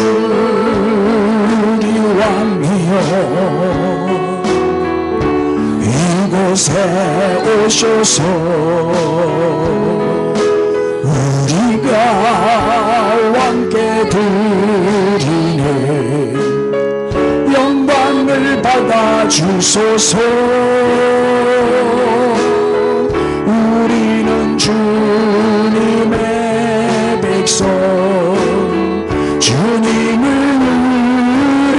우리 왕이여 이곳에 오셔서 우리가 왕께 드리는 영광을 받아 주소서. 우리는 주님의 백성, 주님을 우리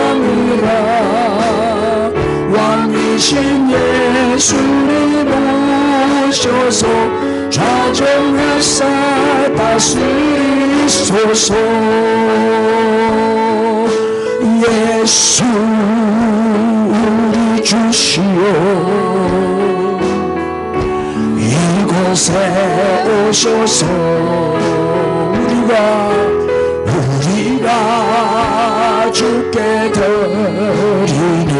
왕이라. 왕이신 예수님 오셔서 좌정하사 다스리소서. 예수 우리 주시오 이곳에 오셔서 우리가 주께 드리는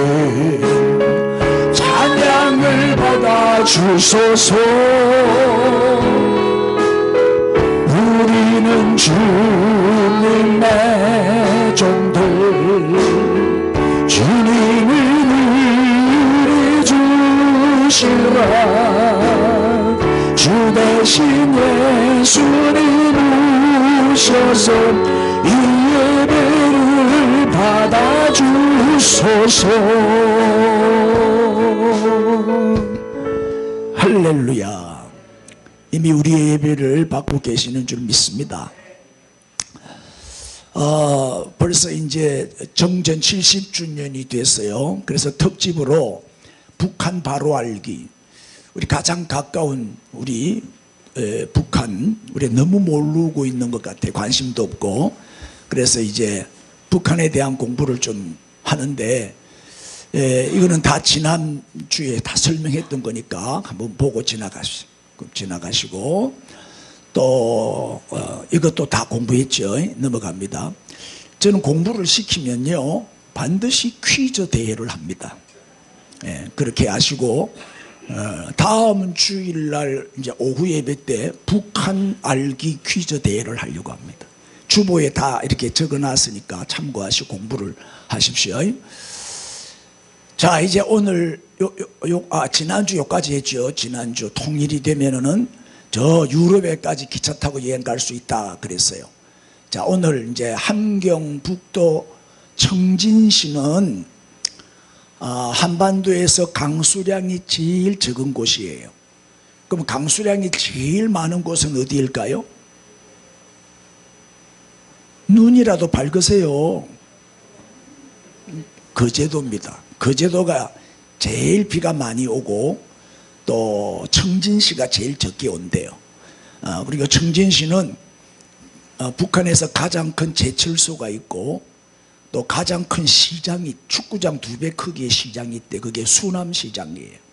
찬양을 받아 주소서. 우리는 주님의 종들, 주님을 우리 주시라. 주 대신 예수님 오셔서 이 예배를 받아 주소서. 할렐루야. 이미 우리의 예배를 받고 계시는 줄 믿습니다. 벌써 이제 정전 70주년이 됐어요. 그래서 특집으로 북한 바로 알기, 우리 가장 가까운 우리 북한, 우리 너무 모르고 있는 것 같아요. 관심도 없고. 그래서 이제 북한에 대한 공부를 좀 하는데, 이거는 다 지난주에 다 설명했던 거니까 한번 보고 지나가시고 또 이것도 다 공부했죠. 넘어갑니다. 저는 공부를 시키면요 반드시 퀴즈 대회를 합니다. 그렇게 아시고 다음 주일날 이제 오후 예배 때 북한 알기 퀴즈 대회를 하려고 합니다. 주보에 다 이렇게 적어놨으니까 참고하시고 공부를 하십시오. 자, 이제 오늘 지난주 요까지 했죠. 지난주 통일이 되면은 저 유럽에까지 기차 타고 여행 갈 수 있다 그랬어요. 자, 오늘 이제 함경북도 청진시는 한반도에서 강수량이 제일 적은 곳이에요. 그럼 강수량이 제일 많은 곳은 어디일까요? 눈이라도 밝으세요. 거제도입니다. 거제도가 제일 비가 많이 오고 또 청진시가 제일 적게 온대요. 그리고 청진시는 북한에서 가장 큰 제철소가 있고 또 가장 큰 시장이 축구장 2배 크기의 시장이 있대. 그게 수남시장이에요.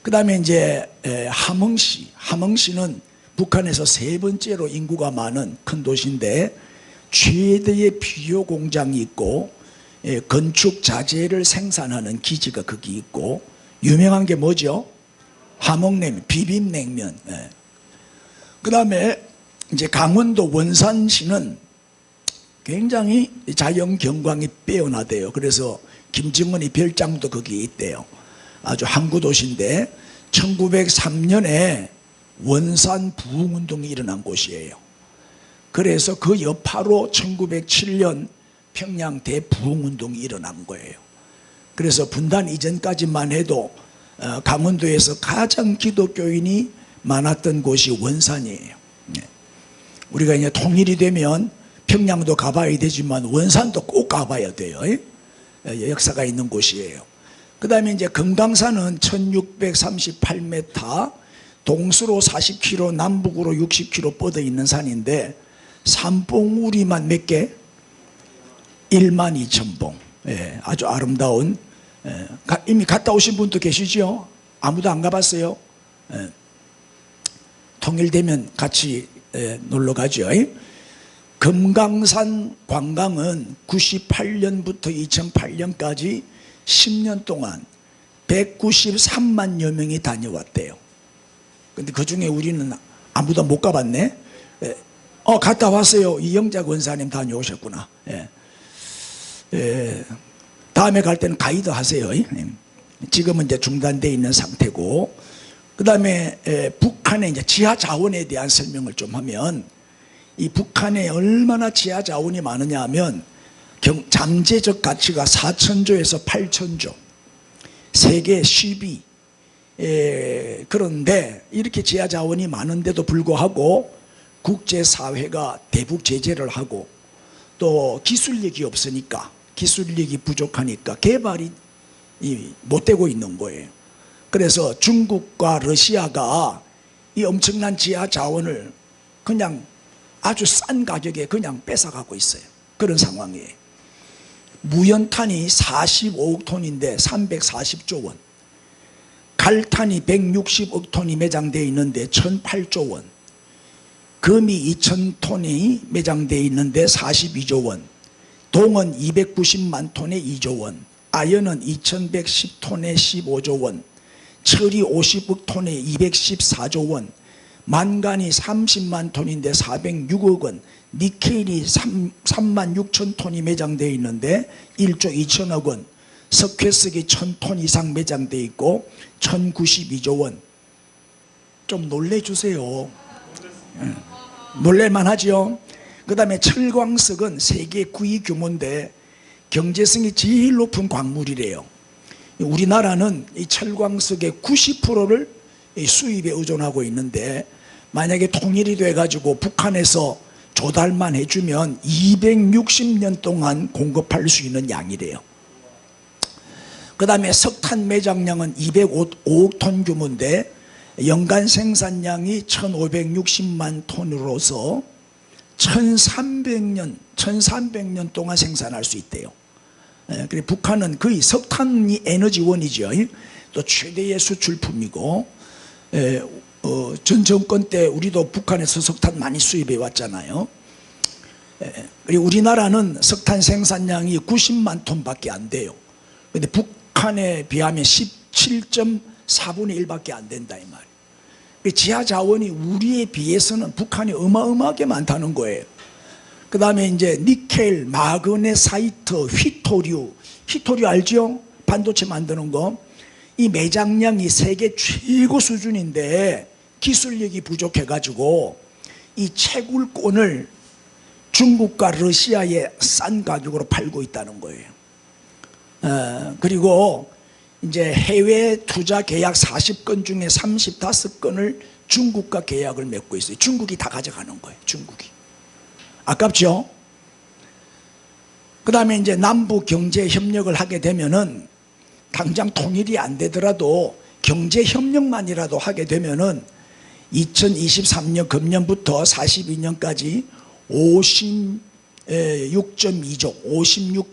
그 다음에 이제 함흥시는 북한에서 3번째로 인구가 많은 큰 도시인데 최대의 비료 공장이 있고 건축 자재를 생산하는 기지가 거기 있고 유명한 게 뭐죠? 함흥냉면, 비빔냉면. 그 다음에 이제 강원도 원산시는 굉장히 자연 경관이 빼어나대요. 그래서 김정은이 별장도 거기에 있대요. 아주 항구 도시인데 1903년에 원산 부흥운동이 일어난 곳이에요. 그래서 그 여파로 1907년 평양 대부흥운동이 일어난 거예요. 그래서 분단 이전까지만 해도 강원도에서 가장 기독교인이 많았던 곳이 원산이에요. 우리가 이제 통일이 되면 평양도 가봐야 되지만 원산도 꼭 가봐야 돼요. 역사가 있는 곳이에요. 그 다음에 이제 금강산은 1638m, 동서로 40km, 남북으로 60km 뻗어 있는 산인데 산봉우리만 몇 개? 12,000봉. 아주 아름다운. 이미 갔다 오신 분도 계시죠? 아무도 안 가봤어요? 통일되면 같이 놀러 가죠. 금강산 관광은 98년부터 2008년까지 10년 동안 193만여 명이 다녀왔대요. 근데 그 중에 우리는 아무도 못 가봤네. 갔다 왔어요. 이영자 권사님 다녀오셨구나. 예. 예. 다음에 갈 때는 가이드 하세요. 지금은 이제 중단되어 있는 상태고, 그 다음에 북한의 이제 지하 자원에 대한 설명을 좀 하면, 이 북한에 얼마나 지하 자원이 많으냐 하면 잠재적 가치가 4천조에서 8천조, 세계 10위. 그런데 이렇게 지하 자원이 많은데도 불구하고 국제사회가 대북 제재를 하고, 또 기술력이 없으니까, 기술력이 부족하니까 개발이 못 되고 있는 거예요. 그래서 중국과 러시아가 이 엄청난 지하 자원을 그냥 아주 싼 가격에 그냥 뺏어가고 있어요. 그런 상황이에요. 무연탄이 45억 톤인데 340조 원, 갈탄이 160억 톤이 매장되어 있는데 1008조 원, 금이 2000톤이 매장되어 있는데 42조 원, 동은 290만 톤에 2조 원, 아연은 2110톤에 15조 원, 철이 50억 톤에 214조 원, 만간이 30만 톤인데 406억 원, 니켈이 3만 6천 톤이 매장되어 있는데 1조 2천억 원, 석회석이 1000톤 이상 매장되어 있고 1092조 원. 좀 놀래주세요. 놀랄만 하죠. 그 다음에 철광석은 세계 9위 규모인데 경제성이 제일 높은 광물이래요. 우리나라는 이 철광석의 90%를 수입에 의존하고 있는데, 만약에 통일이 돼가지고 북한에서 조달만 해주면 260년 동안 공급할 수 있는 양이래요. 그 다음에 석탄 매장량은 205억 톤 규모인데 연간 생산량이 1560만 톤으로서 1300년 동안 생산할 수 있대요. 그래 북한은 거의 석탄이 에너지원이죠. 또 최대의 수출품이고, 전 정권 때 우리도 북한에서 석탄 많이 수입해 왔잖아요. 그리고 우리나라는 석탄 생산량이 90만 톤밖에 안 돼요. 그런데 북한에 비하면 17.4분의 1밖에 안 된다 이 말이에요. 지하 자원이 우리에 비해서는 북한이 어마어마하게 많다는 거예요. 그 다음에 이제 니켈, 마그네사이트, 휘토류 알죠? 반도체 만드는 거. 이 매장량이 세계 최고 수준인데 기술력이 부족해가지고 이 채굴권을 중국과 러시아에 싼 가격으로 팔고 있다는 거예요. 그리고 이제 해외 투자 계약 40건 중에 35건을 중국과 계약을 맺고 있어요. 중국이 다 가져가는 거예요. 중국이. 아깝죠? 그 다음에 이제 남북 경제 협력을 하게 되면은 당장 통일이 안 되더라도 경제 협력만이라도 하게 되면은 2023년 금년부터 42년까지 56.2조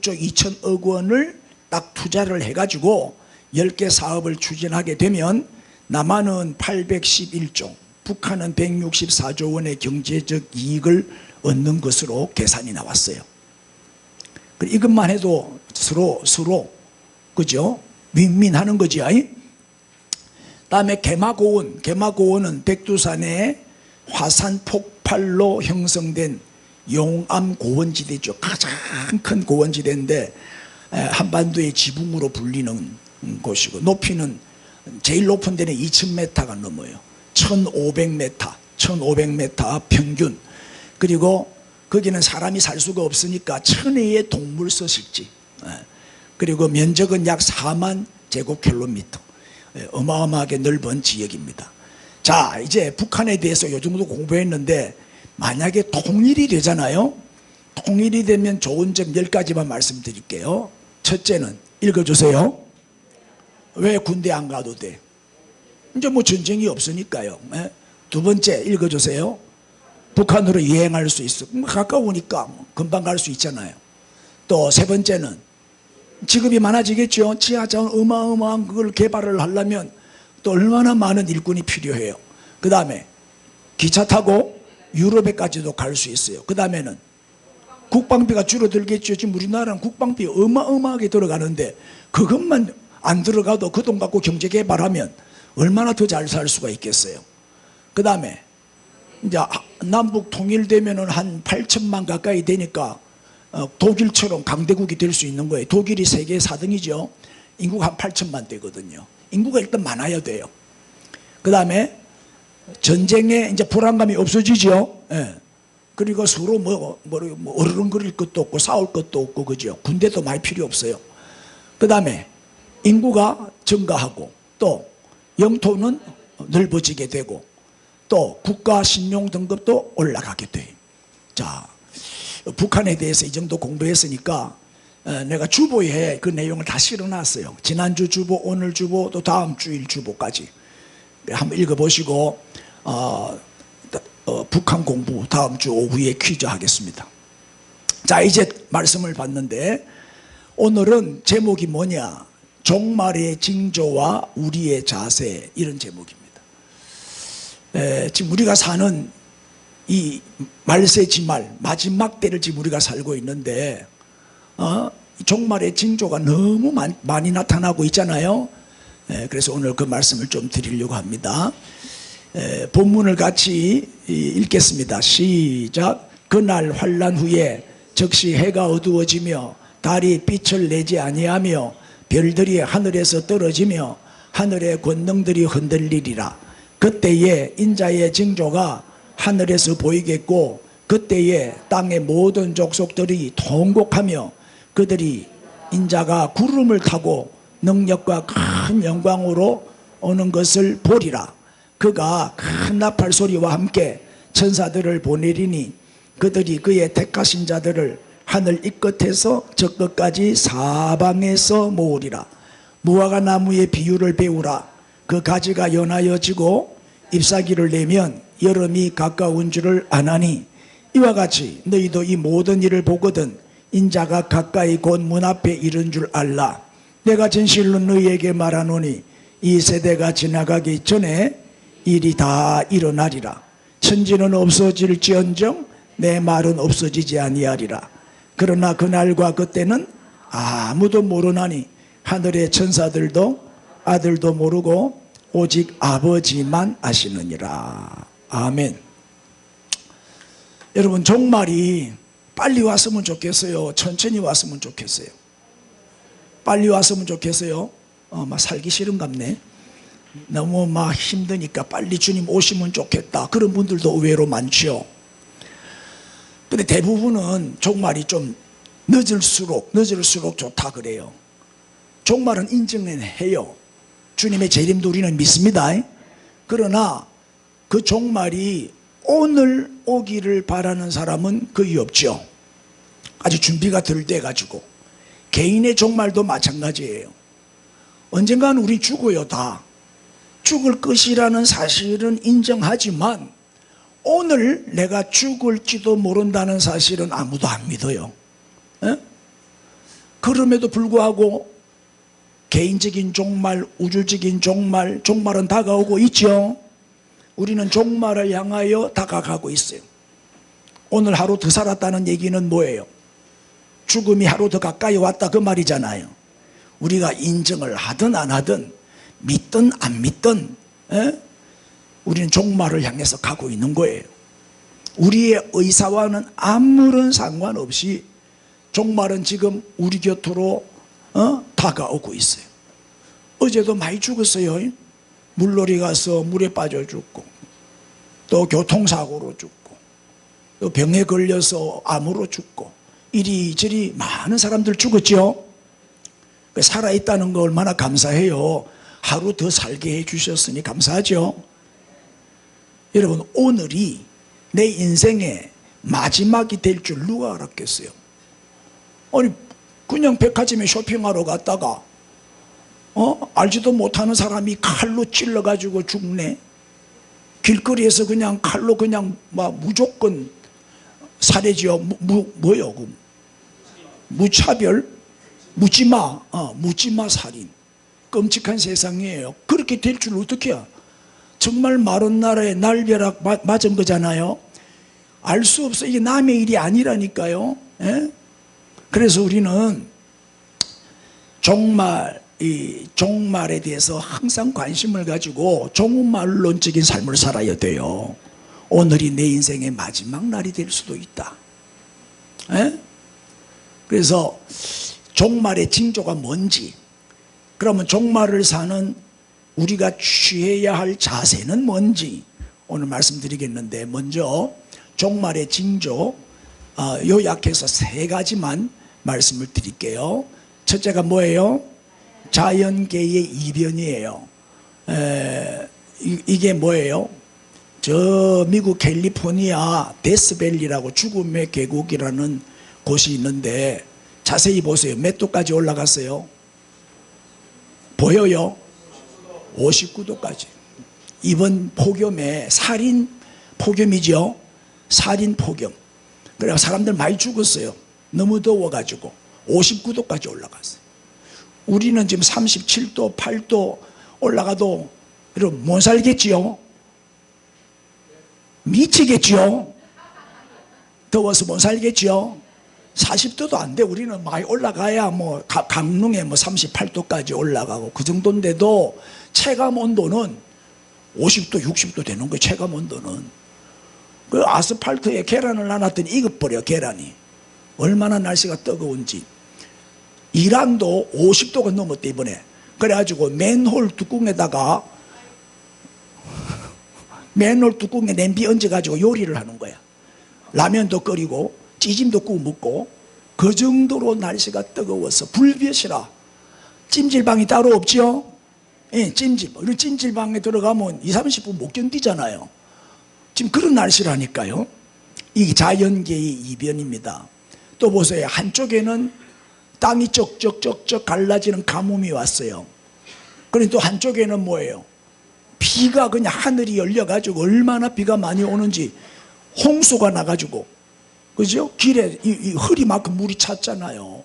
2천억 원을 딱 투자를 해가지고 10개 사업을 추진하게 되면 남한은 811조, 북한은 164조 원의 경제적 이익을 얻는 것으로 계산이 나왔어요. 이것만 해도 서로 그죠? 윈윈하는 거지. 다음에 개마고원은 백두산의 화산 폭발로 형성된 용암 고원지대죠. 가장 큰 고원지대인데 한반도의 지붕으로 불리는 곳이고, 높이는 제일 높은 데는 2000m가 넘어요. 1500m 평균. 그리고 거기는 사람이 살 수가 없으니까 천혜의 동물 서식지. 그리고 면적은 약 4만 제곱킬로미터. 어마어마하게 넓은 지역입니다. 자, 이제 북한에 대해서 이 정도 공부했는데, 만약에 통일이 되잖아요. 통일이 되면 좋은 점 10가지만 말씀드릴게요. 첫째는 읽어주세요. 왜 군대 안 가도 돼? 이제 뭐 전쟁이 없으니까요. 두 번째 읽어주세요. 북한으로 여행할 수 있어. 가까우니까 금방 갈 수 있잖아요. 또 세 번째는 직업이 많아지겠죠. 지하자원 어마어마한 그걸 개발을 하려면 또 얼마나 많은 일꾼이 필요해요. 그 다음에 기차 타고 유럽에까지도 갈 수 있어요. 그 다음에는 국방비가 줄어들겠죠. 지금 우리나라는 국방비 어마어마하게 들어가는데 그것만 안 들어가도 그 돈 갖고 경제 개발하면 얼마나 더 잘 살 수가 있겠어요. 그 다음에 이제 남북 통일되면은 한 8천만 가까이 되니까 독일처럼 강대국이 될 수 있는 거예요. 독일이 세계 4등이죠. 인구가 한 8천만 되거든요. 인구가 일단 많아야 돼요. 그 다음에 전쟁에 이제 불안감이 없어지죠. 예. 그리고 서로 어르렁거릴 것도 없고 싸울 것도 없고, 그죠. 군대도 많이 필요 없어요. 그 다음에 인구가 증가하고 또 영토는 넓어지게 되고 또 국가 신용 등급도 올라가게 돼요. 자, 북한에 대해서 이 정도 공부했으니까 내가 주보에 그 내용을 다 실어놨어요. 지난주 주보, 오늘 주보, 또 다음 주일 주보까지 한번 읽어보시고 북한 공부 다음 주 오후에 퀴즈 하겠습니다. 자, 이제 말씀을 봤는데 오늘은 제목이 뭐냐? 종말의 징조와 우리의 자세, 이런 제목입니다. 지금 우리가 사는 이 말세지말 마지막 때를 지금 우리가 살고 있는데 종말의 징조가 너무 많이 나타나고 있잖아요. 그래서 오늘 그 말씀을 좀 드리려고 합니다. 본문을 같이 읽겠습니다. 시작. 그날 환난 후에 즉시 해가 어두워지며 달이 빛을 내지 아니하며 별들이 하늘에서 떨어지며 하늘의 권능들이 흔들리리라. 그때에 인자의 징조가 하늘에서 보이겠고 그때에 땅의 모든 족속들이 통곡하며 그들이 인자가 구름을 타고 능력과 큰 영광으로 오는 것을 보리라. 그가 큰 나팔 소리와 함께 천사들을 보내리니 그들이 그의 택하신 자들을 하늘 이 끝에서 저 끝까지 사방에서 모으리라. 무화과 나무의 비유를 배우라. 그 가지가 연하여지고 잎사귀를 내면 여름이 가까운 줄을 아나니 이와 같이 너희도 이 모든 일을 보거든 인자가 가까이 곧 문 앞에 이른 줄 알라. 내가 진실로 너희에게 말하노니 이 세대가 지나가기 전에 일이 다 일어나리라. 천지는 없어질지언정 내 말은 없어지지 아니하리라. 그러나 그날과 그때는 아무도 모르나니 하늘의 천사들도 아들도 모르고 오직 아버지만 아시느니라. 아멘. 여러분, 종말이 빨리 왔으면 좋겠어요? 천천히 왔으면 좋겠어요? 빨리 왔으면 좋겠어요? 막 살기 싫은갑네. 너무 막 힘드니까 빨리 주님 오시면 좋겠다, 그런 분들도 의외로 많죠. 근데 대부분은 종말이 좀 늦을수록 좋다 그래요. 종말은 인정은 해요. 주님의 재림도 우리는 믿습니다. 그러나 그 종말이 오늘 오기를 바라는 사람은 거의 없죠. 아직 준비가 덜 돼가지고. 개인의 종말도 마찬가지예요. 언젠가는 우리 죽어요. 다 죽을 것이라는 사실은 인정하지만 오늘 내가 죽을지도 모른다는 사실은 아무도 안 믿어요. 그럼에도 불구하고 개인적인 종말, 우주적인 종말, 종말은 다가오고 있죠. 우리는 종말을 향하여 다가가고 있어요. 오늘 하루 더 살았다는 얘기는 뭐예요? 죽음이 하루 더 가까이 왔다, 그 말이잖아요. 우리가 인정을 하든 안 하든 믿든 안 믿든 우리는 종말을 향해서 가고 있는 거예요. 우리의 의사와는 아무런 상관없이 종말은 지금 우리 곁으로 다가오고 있어요. 어제도 많이 죽었어요. 물놀이 가서 물에 빠져 죽고, 또 교통사고로 죽고, 또 병에 걸려서 암으로 죽고, 이리저리 많은 사람들 죽었죠. 살아있다는 거 얼마나 감사해요. 하루 더 살게 해주셨으니 감사하죠. 여러분, 오늘이 내 인생의 마지막이 될 줄 누가 알았겠어요? 아니, 그냥 백화점에 쇼핑하러 갔다가 알지도 못하는 사람이 칼로 찔러가지고 죽네. 길거리에서 그냥 칼로 그냥 막 무조건 살해지요. 뭐요? 무차별, 묻지마 살인. 끔찍한 세상이에요. 그렇게 될 줄 어떻게 해요? 정말 마른 나라에 날벼락 맞은 거잖아요. 알 수 없어. 이게 남의 일이 아니라니까요. 그래서 우리는 종말에 대해서 항상 관심을 가지고 종말론적인 삶을 살아야 돼요. 오늘이 내 인생의 마지막 날이 될 수도 있다. 에? 그래서 종말의 징조가 뭔지, 그러면 종말을 사는 우리가 취해야 할 자세는 뭔지 오늘 말씀드리겠는데, 먼저 종말의 징조 요약해서 3가지만 말씀을 드릴게요. 첫째가 뭐예요? 자연계의 이변이에요. 이게 뭐예요? 저 미국 캘리포니아 데스밸리라고 죽음의 계곡이라는 곳이 있는데 자세히 보세요. 몇 도까지 올라갔어요? 보여요? 59도까지. 이번 폭염에 살인 폭염이죠. 살인 폭염. 그래서 사람들 많이 죽었어요. 너무 더워가지고 59도까지 올라갔어요. 우리는 지금 37도 8도 올라가도 여러분 못 살겠지요? 미치겠지요? 더워서 못 살겠지요? 40도도 안 돼. 우리는 많이 올라가야 뭐 강릉에 뭐 38도까지 올라가고 그 정도인데도 체감 온도는 50도 60도 되는 거예요. 체감 온도는. 그 아스팔트에 계란을 놔놨더니 익어버려. 계란이 얼마나 날씨가 뜨거운지. 이란도 50도가 넘었대 이번에. 그래가지고 맨홀 뚜껑에다가 맨홀 뚜껑에 냄비 얹어가지고 요리를 하는 거야. 라면도 끓이고 찌짐도 구워 먹고. 그 정도로 날씨가 뜨거워서 불볕이라 찜질방이 따로 없죠. 예, 우리 찜질방에 들어가면 20-30분 못 견디잖아요. 지금 그런 날씨라니까요. 이게 자연계의 이변입니다. 또 보세요. 한쪽에는 땅이 쩍쩍쩍쩍 갈라지는 가뭄이 왔어요. 그런데 또 한쪽에는 뭐예요? 비가 그냥 하늘이 열려가지고 얼마나 비가 많이 오는지 홍수가 나가지고, 그죠? 길에 이 허리만큼 물이 찼잖아요.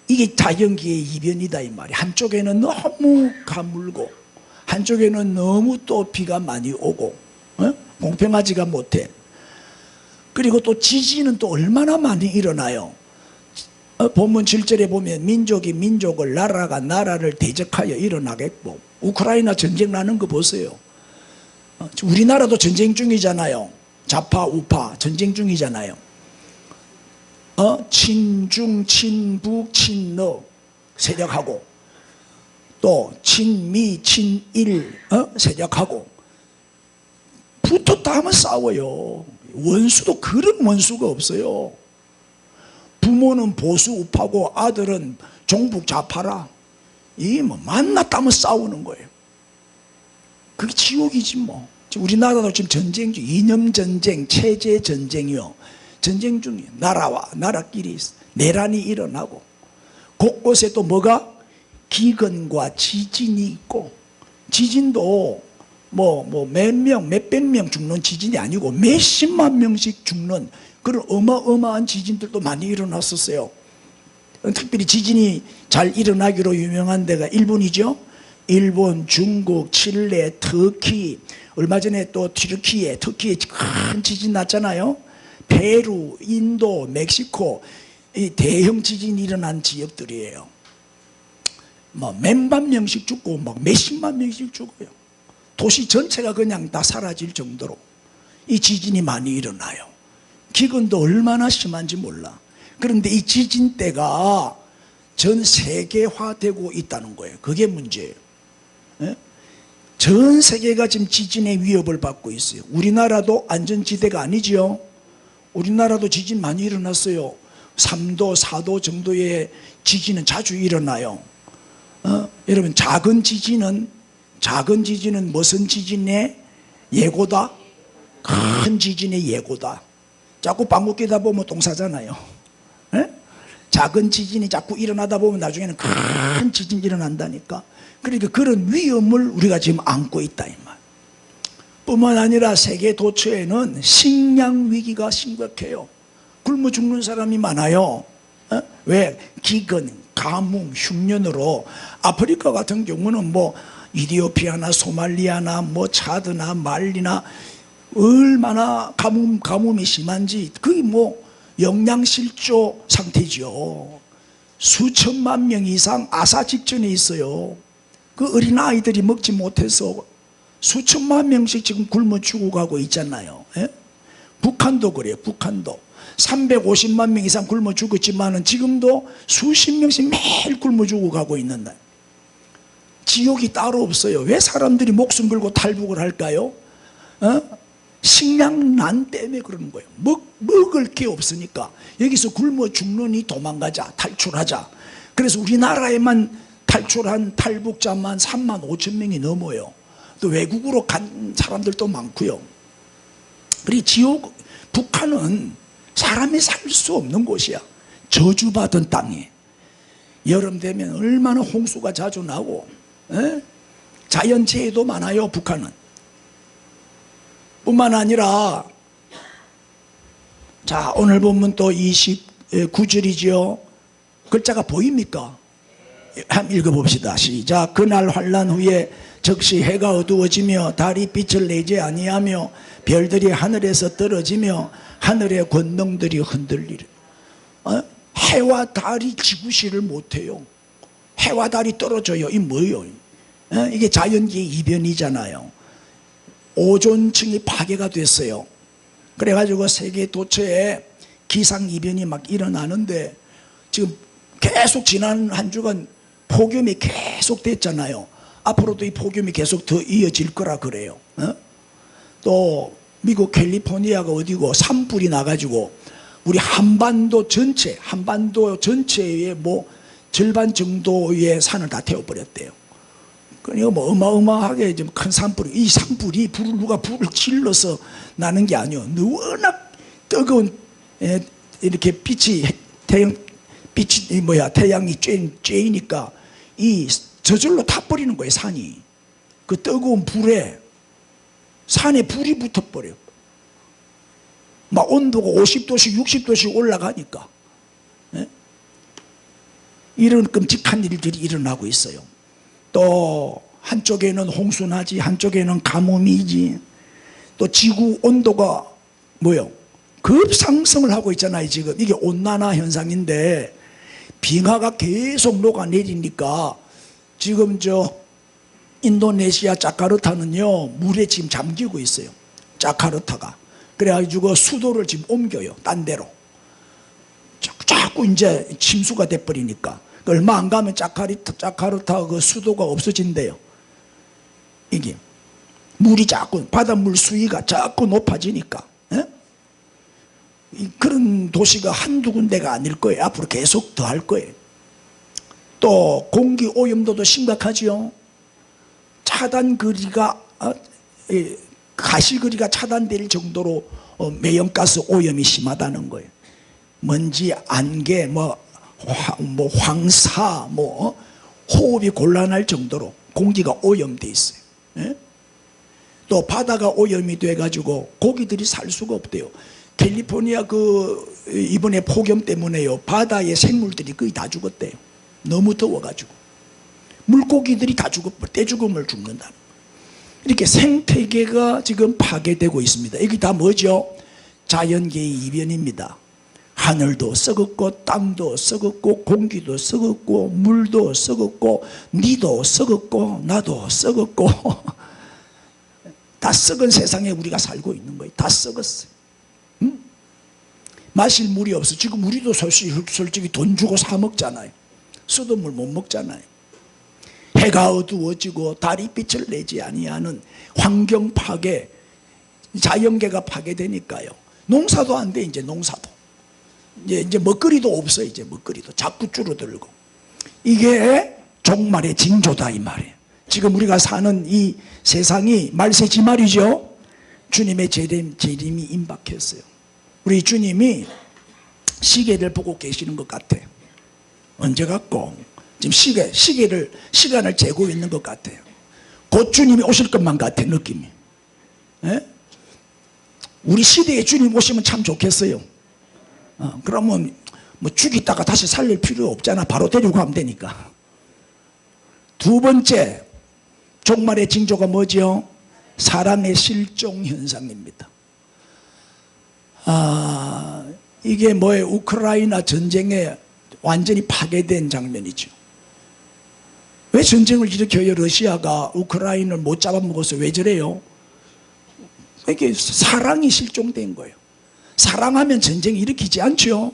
이게 자연계의 이변이다 이 말이에요. 한쪽에는 너무 가물고 한쪽에는 너무 또 비가 많이 오고, 공평하지가 못해. 그리고 또 지진은 또 얼마나 많이 일어나요. 본문 7절에 보면 민족이 민족을, 나라가 나라를 대적하여 일어나겠고. 우크라이나 전쟁 나는 거 보세요. 우리나라도 전쟁 중이잖아요. 좌파 우파 전쟁 중이잖아요. 친중 친북 친러 세력하고 또 친미 친일 세력하고 붙었다 하면 싸워요. 원수도 그런 원수가 없어요. 부모는 보수 우파고 아들은 종북 좌파라. 이 뭐 만났다 하면 싸우는 거예요. 그게 지옥이지 뭐. 우리나라도 지금 전쟁 중, 이념 전쟁, 체제 전쟁이요. 전쟁 중이에요. 나라와 나라끼리 내란이 일어나고 곳곳에 또 뭐가 기근과 지진이 있고, 지진도 몇 명, 몇백 명 죽는 지진이 아니고 몇십만 명씩 죽는 그런 어마어마한 지진들도 많이 일어났었어요. 특별히 지진이 잘 일어나기로 유명한 데가 일본이죠. 일본, 중국, 칠레, 터키, 얼마 전에 또 터키에 큰 지진 났잖아요. 페루, 인도, 멕시코, 이 대형 지진이 일어난 지역들이에요. 뭐 몇만 명씩 죽고 막 몇십만 명씩 죽어요. 도시 전체가 그냥 다 사라질 정도로 이 지진이 많이 일어나요. 기근도 얼마나 심한지 몰라. 그런데 이 지진 때가 전 세계화되고 있다는 거예요. 그게 문제예요. 예? 전 세계가 지금 지진의 위협을 받고 있어요. 우리나라도 안전지대가 아니죠. 우리나라도 지진 많이 일어났어요. 3도, 4도 정도의 지진은 자주 일어나요. 여러분, 작은 지진은 무슨 지진의 예고다? 큰 지진의 예고다. 자꾸 방귀 뀌다 보면 똥 싸잖아요. 예? 작은 지진이 자꾸 일어나다 보면 나중에는 큰 지진이 일어난다니까. 그러니까 그런 위험을 우리가 지금 안고 있다 이 말. 뿐만 아니라 세계 도처에는 식량 위기가 심각해요. 굶어 죽는 사람이 많아요. 왜? 기근, 가뭄, 흉년으로. 아프리카 같은 경우는 뭐 이디오피아나 소말리아나 뭐 차드나 말리나 얼마나 가뭄이 심한지 거의 뭐 영양실조 상태죠. 수천만 명 이상 아사 직전에 있어요. 그 어린 아이들이 먹지 못해서 수천만 명씩 지금 굶어 죽어가고 있잖아요. 예? 북한도 그래요. 북한도 350만 명 이상 굶어 죽었지만은 지금도 수십 명씩 매일 굶어 죽어가고 있는 날. 지옥이 따로 없어요. 왜 사람들이 목숨 걸고 탈북을 할까요? 식량난 때문에 그러는 거예요. 먹을 게 없으니까 여기서 굶어 죽느니 도망가자, 탈출하자. 그래서 우리나라에만 탈출한 탈북자만 3만 5천 명이 넘어요. 또 외국으로 간 사람들도 많고요. 그리고 북한은 사람이 살 수 없는 곳이야. 저주받은 땅에. 여름 되면 얼마나 홍수가 자주 나고, 자연재해도 많아요. 북한은. 뿐만 아니라, 자, 오늘 보면 또 29절이죠. 글자가 보입니까? 한번 읽어봅시다. 시작. 그날 환난 후에 즉시 해가 어두워지며 달이 빛을 내지 아니하며 별들이 하늘에서 떨어지며 하늘의 권능들이 흔들리려. 해와 달이 지구시를 못해요. 해와 달이 떨어져요. 이 뭐예요? 이게 자연계의 이변이잖아요. 오존층이 파괴가 됐어요. 그래가지고 세계 도처에 기상이변이 막 일어나는데 지금 계속 지난 한 주간 폭염이 계속 됐잖아요. 앞으로도 이 폭염이 계속 더 이어질 거라 그래요. 또 미국 캘리포니아가 어디고 산불이 나가지고 우리 한반도 전체의 뭐 절반 정도의 산을 다 태워버렸대요. 그러니까 뭐 어마어마하게 좀 큰 산불이, 이 산불이 누가 불을 질러서 나는 게 아니에요. 워낙 뜨거운 이렇게 태양이 쬐니까 이 저절로 타버리는 거예요. 산이. 그 뜨거운 불에 산에 불이 붙어버려요. 막 온도가 50도씩 60도씩 올라가니까. 이런 끔찍한 일들이 일어나고 있어요. 또 한쪽에는 홍수나지, 한쪽에는 가뭄이지. 또 지구 온도가 뭐요? 급상승을 하고 있잖아요. 지금 이게 온난화 현상인데 빙하가 계속 녹아내리니까 지금 인도네시아 자카르타는요 물에 지금 잠기고 있어요. 자카르타가. 그래가지고 수도를 지금 옮겨요. 딴 데로. 자꾸 이제 침수가 돼버리니까 얼마 안 가면 자카르타 그 수도가 없어진대요. 이게 물이 자꾸 바닷물 수위가 자꾸 높아지니까. 그런 도시가 한두 군데가 아닐 거예요. 앞으로 계속 더 할 거예요. 또 공기 오염도도 심각하죠. 차단거리가 가시거리가 차단될 정도로 매연가스 오염이 심하다는 거예요. 먼지, 안개, 황사, 호흡이 곤란할 정도로 공기가 오염돼 있어요. 또 바다가 오염이 돼가지고 고기들이 살 수가 없대요. 캘리포니아 이번에 폭염 때문에요. 바다의 생물들이 거의 다 죽었대요. 너무 더워가지고. 물고기들이 다 떼죽음을 죽는다. 이렇게 생태계가 지금 파괴되고 있습니다. 이게 다 뭐죠? 자연계의 이변입니다. 하늘도 썩었고 땅도 썩었고 공기도 썩었고 물도 썩었고 니도 썩었고 나도 썩었고 다 썩은 세상에 우리가 살고 있는 거예요. 다 썩었어요. 마실 물이 없어. 지금 우리도 솔직히 돈 주고 사 먹잖아요. 수돗 물 못 먹잖아요. 해가 어두워지고 달이 빛을 내지 아니하는 환경 파괴, 자연계가 파괴되니까요. 농사도 안 돼. 이제 농사도 이제 먹거리도 없어. 이제 먹거리도 자꾸 줄어들고. 이게 종말의 징조다 이 말이에요. 지금 우리가 사는 이 세상이 말세지 말이죠. 주님의 재림이 임박했어요. 우리 주님이 시계를 보고 계시는 것 같아요. 언제 같고 지금 시간을 재고 있는 것 같아요. 곧 주님이 오실 것만 같아 느낌이. 우리 시대에 주님 오시면 참 좋겠어요. 그러면 뭐 죽이다가 다시 살릴 필요 없잖아. 바로 데리고 가면 되니까. 두 번째 종말의 징조가 뭐죠? 사람의 실종 현상입니다. 이게 뭐예요? 우크라이나 전쟁에 완전히 파괴된 장면이죠. 왜 전쟁을 일으켜요? 러시아가 우크라이나를 못 잡아먹어서 왜 저래요? 이게 사랑이 실종된 거예요. 사랑하면 전쟁 일으키지 않죠.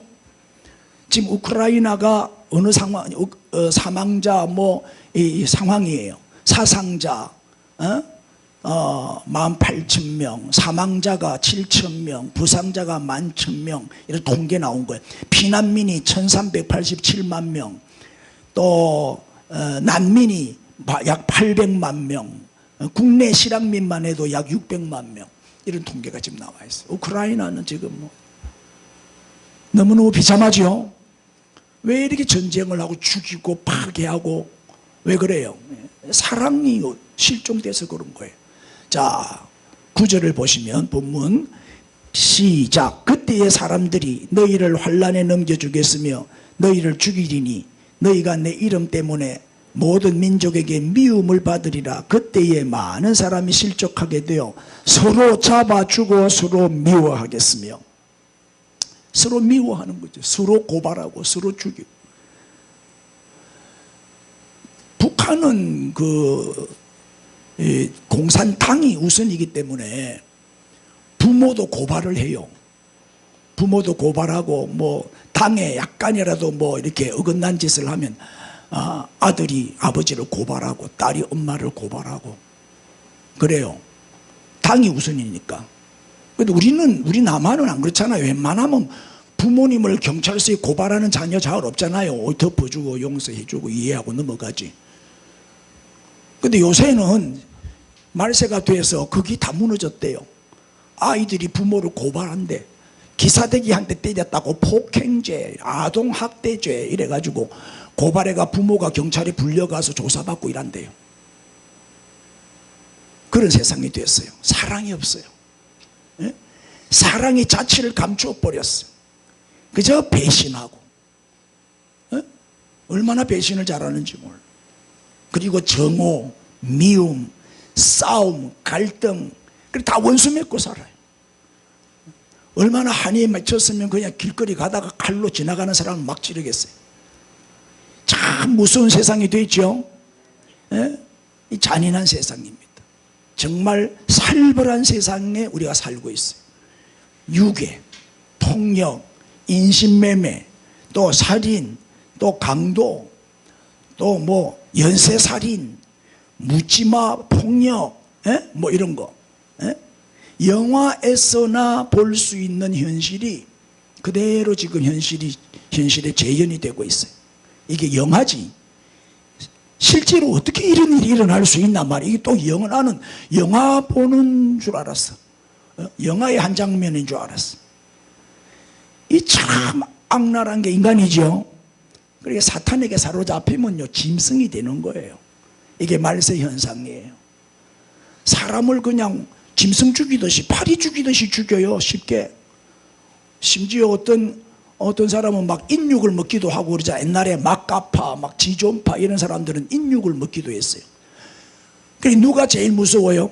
지금 우크라이나가 어느 상황, 사망자 이 상황이에요. 사상자 18,000명, 사망자가 7,000명, 부상자가 11,000명 이런 통계 나온 거예요. 피난민이 1,387만 명, 또 난민이 약 800만 명, 국내 실향민만 해도 약 600만 명 이런 통계가 지금 나와 있어요. 우크라이나는 지금 너무너무 비참하죠. 왜 이렇게 전쟁을 하고 죽이고 파괴하고 왜 그래요? 사랑이 실종돼서 그런 거예요. 자, 9절을 보시면 본문 시작. 그때의 사람들이 너희를 환난에 넘겨주겠으며 너희를 죽이리니 너희가 내 이름 때문에 모든 민족에게 미움을 받으리라. 그때에 많은 사람이 실족하게 되어 서로 잡아주고 서로 미워하겠으며, 서로 미워하는 거죠. 서로 고발하고 서로 죽이고. 북한은 공산당이 우선이기 때문에 부모도 고발을 해요. 부모도 고발하고 당에 약간이라도 이렇게 어긋난 짓을 하면 아들이 아버지를 고발하고 딸이 엄마를 고발하고 그래요. 당이 우선이니까. 근데 우리 남한은 안 그렇잖아요. 웬만하면 부모님을 경찰서에 고발하는 자녀 잘 없잖아요. 덮어주고 용서해주고 이해하고 넘어가지. 근데 요새는 말세가 돼서 그게 다 무너졌대요. 아이들이 부모를 고발한대. 기사대기한테 때렸다고 폭행죄, 아동학대죄 이래가지고 고발해가 부모가 경찰에 불려가서 조사받고 이란대요. 그런 세상이 됐어요. 사랑이 없어요. 예? 사랑의 자취를 감추어버렸어요. 그저 배신하고. 예? 얼마나 배신을 잘하는지 몰라. 그리고 정오, 미움, 싸움, 갈등, 다 원수 맺고 살아요. 얼마나 한이에 맺혔으면 그냥 길거리 가다가 칼로 지나가는 사람을 막 찌르겠어요. 참 무서운 세상이 됐죠. 예? 이 잔인한 세상입니다. 정말 살벌한 세상에 우리가 살고 있어요. 유괴, 폭력, 인신매매, 또 살인, 또 강도, 또 연쇄살인, 묻지마 폭력, 이런 거. 영화에서나 볼 수 있는 현실이 그대로 지금 현실에 재현이 되고 있어요. 이게 영화지. 실제로 어떻게 이런 일이 일어날 수 있나 말이야. 이게 또 나는 영화 보는 줄 알았어. 영화의 한 장면인 줄 알았어. 이 참 악랄한 게 인간이죠. 그러니까 사탄에게 사로잡히면요 짐승이 되는 거예요. 이게 말세 현상이에요. 사람을 그냥 짐승 죽이듯이 파리 죽이듯이 죽여요. 쉽게. 심지어 어떤 사람은 막 인육을 먹기도 하고 그러자. 옛날에 막가파, 막 지존파 이런 사람들은 인육을 먹기도 했어요. 그래 누가 제일 무서워요?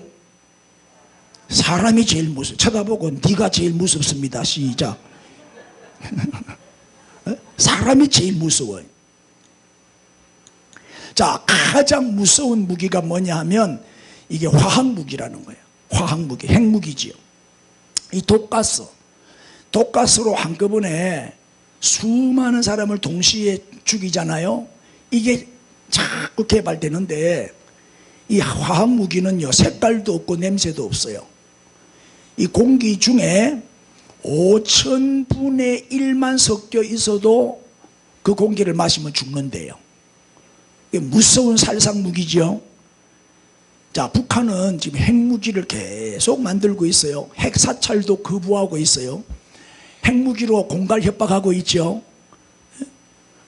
사람이 제일 무서워. 쳐다보고 네가 제일 무섭습니다. 시작. 사람이 제일 무서워요. 자, 가장 무서운 무기가 뭐냐 하면 이게 화학무기라는 거예요. 화학무기, 핵무기지요. 이 독가스로 한꺼번에 수많은 사람을 동시에 죽이잖아요. 이게 자꾸 개발되는데 이 화학무기는요 색깔도 없고 냄새도 없어요. 이 공기 중에 5,000분의 1만 섞여 있어도 그 공기를 마시면 죽는데요. 이게 무서운 살상무기죠. 자, 북한은 지금 핵무기를 계속 만들고 있어요. 핵사찰도 거부하고 있어요. 핵무기로 공갈 협박하고 있죠.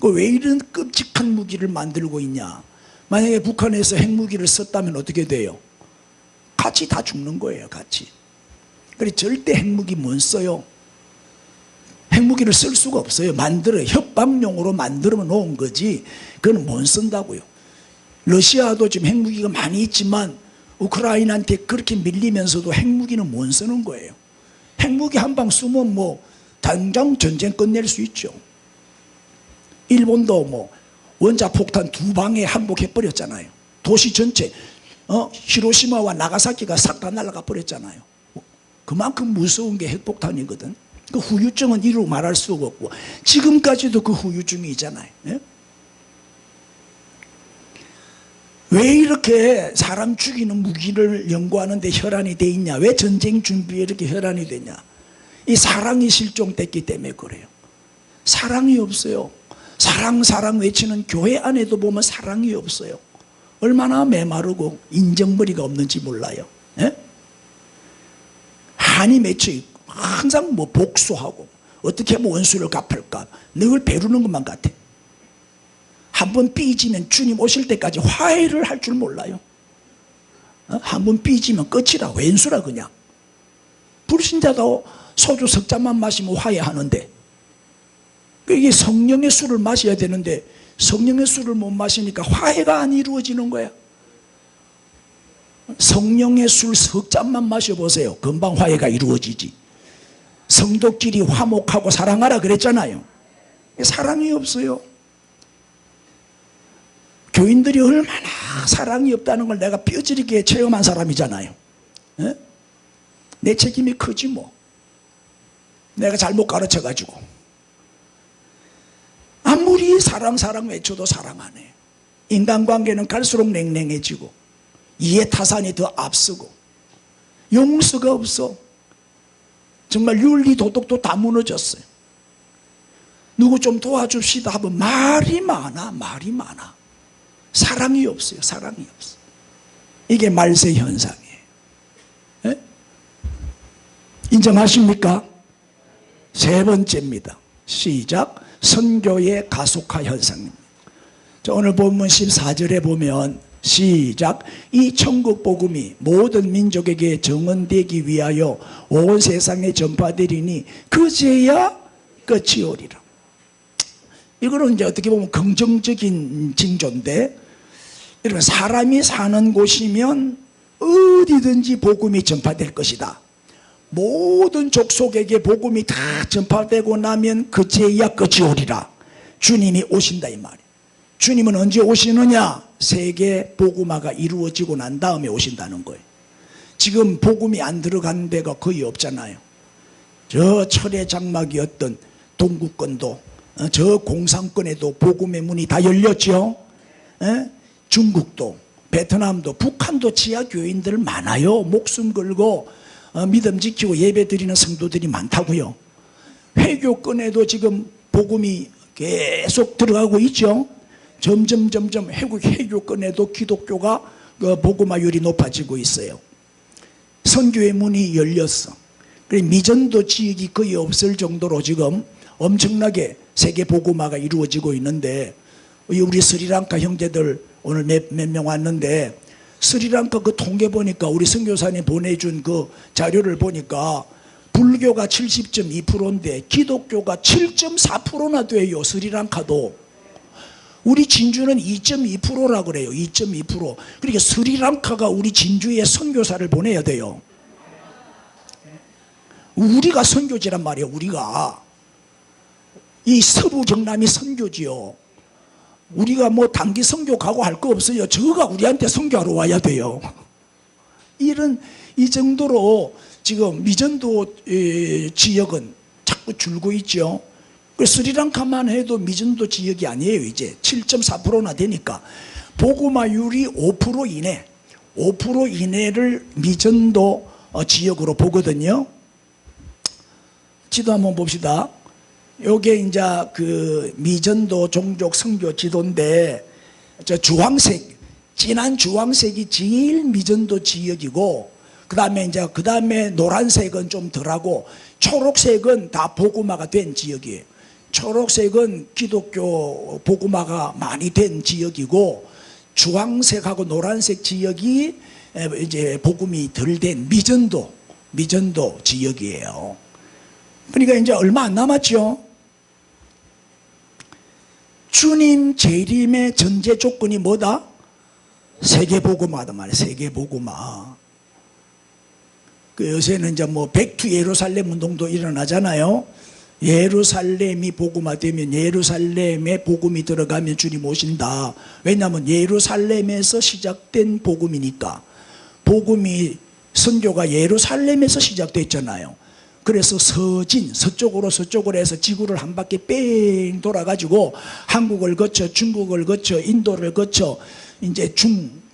왜 이런 끔찍한 무기를 만들고 있냐. 만약에 북한에서 핵무기를 썼다면 어떻게 돼요? 같이 다 죽는 거예요. 같이. 그래 절대 핵무기 못 써요. 핵무기를 쓸 수가 없어요. 협박용으로 만들어 놓은 거지 그건 못 쓴다고요. 러시아도 지금 핵무기가 많이 있지만 우크라이나한테 그렇게 밀리면서도 핵무기는 못 쓰는 거예요. 핵무기 한 방 쏘면 당장 전쟁 끝낼 수 있죠. 일본도 원자폭탄 2방에 항복해버렸잖아요. 도시 전체 히로시마와 나가사키가 싹 다 날아가 버렸잖아요. 그만큼 무서운 게 핵폭탄이거든. 그 후유증은 이루 말할 수가 없고 지금까지도 그 후유증이 있잖아요. 예? 왜 이렇게 사람 죽이는 무기를 연구하는데 혈안이 돼 있냐? 왜 전쟁 준비에 이렇게 혈안이 되냐? 이 사랑이 실종됐기 때문에 그래요. 사랑이 없어요. 사랑 외치는 교회 안에도 보면 사랑이 없어요. 얼마나 메마르고 인정머리가 없는지 몰라요. 예? 한이 맺혀 있고 항상 뭐 복수하고 어떻게 하면 원수를 갚을까 늘 배루는 것만 같아. 한번 삐지면 주님 오실 때까지 화해를 할 줄 몰라요. 한번 삐지면 끝이라, 왼수라. 그냥 불신자도 소주 석 잔만 마시면 화해하는데, 이게 성령의 술을 마셔야 되는데 성령의 술을 못 마시니까 화해가 안 이루어지는 거야. 성령의 술 석 잔만 마셔보세요. 금방 화해가 이루어지지. 성도끼리 화목하고 사랑하라 그랬잖아요. 사랑이 없어요. 교인들이 얼마나 사랑이 없다는 걸 내가 뼈저리게 체험한 사람이잖아요. 에? 내 책임이 크지 뭐. 내가 잘못 가르쳐가지고. 아무리 사랑 외쳐도 사랑 안 해. 인간관계는 갈수록 냉랭해지고 이해타산이 더 앞서고 용서가 없어. 정말 윤리 도덕도 다 무너졌어요. 누구 좀 도와줍시다 하면 말이 많아. 사랑이 없어요. 사랑이 없어. 이게 말세 현상이에요. 예? 인정하십니까? 세 번째입니다. 시작. 선교의 가속화 현상입니다. 자, 오늘 본문 14절에 보면 시작. 이 천국 복음이 모든 민족에게 정언되기 위하여 온 세상에 전파되리니 그제야 끝이 오리라. 이거는 이제 어떻게 보면 긍정적인 징조인데, 여러분, 사람이 사는 곳이면 어디든지 복음이 전파될 것이다. 모든 족속에게 복음이 다 전파되고 나면 그제야 끝이 오리라. 주님이 오신다 이 말이에요. 주님은 언제 오시느냐? 세계 복음화가 이루어지고 난 다음에 오신다는 거예요. 지금 복음이 안 들어가는 데가 거의 없잖아요. 저 철의 장막이었던 동구권도, 저 공산권에도 복음의 문이 다 열렸죠. 에? 중국도, 베트남도, 북한도 지하 교인들 많아요. 목숨 걸고 믿음 지키고 예배 드리는 성도들이 많다고요. 회교권에도 지금 복음이 계속 들어가고 있죠. 점점 회교권에도 기독교가 복음화율이 높아지고 있어요. 선교의 문이 열렸어. 그래서 미전도 지역이 거의 없을 정도로 지금 엄청나게 세계 복음화가 이루어지고 있는데, 우리 스리랑카 형제들 오늘 몇 명 왔는데, 스리랑카 그 통계 보니까 우리 선교사님 보내준 그 자료를 보니까 불교가 70.2%인데 기독교가 7.4%나 돼요. 스리랑카도. 우리 진주는 2.2%라 그래요. 2.2%. 그러니까 스리랑카가 우리 진주에 선교사를 보내야 돼요. 우리가 선교지란 말이에요. 우리가 이 서부 경남이 선교지요. 우리가 뭐 단기 선교 가고 할 거 없어요. 저가 우리한테 선교하러 와야 돼요. 이 정도로 지금 미전도 지역은 자꾸 줄고 있죠. 스리랑카만 해도 미전도 지역이 아니에요. 이제 7.4%나 되니까 복음화율이 5% 이내, 5% 이내를 미전도 지역으로 보거든요. 지도 한번 봅시다. 요게 이제 그 미전도 종족 선교 지도인데, 저 주황색, 진한 주황색이 제일 미전도 지역이고, 그 다음에 노란색은 좀 덜하고, 초록색은 다 복음화가 된 지역이에요. 초록색은 기독교 복음화가 많이 된 지역이고, 주황색하고 노란색 지역이 이제 복음이 덜 된 미전도 지역이에요. 그러니까 이제 얼마 안 남았죠. 주님 재림의 전제 조건이 뭐다? 세계복음화다 말이에요. 세계복음화. 그 요새는 이제 뭐 백투 예루살렘 운동도 일어나잖아요. 예루살렘이 복음화되면, 예루살렘에 복음이 들어가면 주님 오신다. 왜냐하면 예루살렘에서 시작된 복음이니까. 복음이, 선교가 예루살렘에서 시작됐잖아요. 그래서 서쪽으로 해서 지구를 한 바퀴 뺑 돌아가지고 한국을 거쳐, 중국을 거쳐, 인도를 거쳐 이제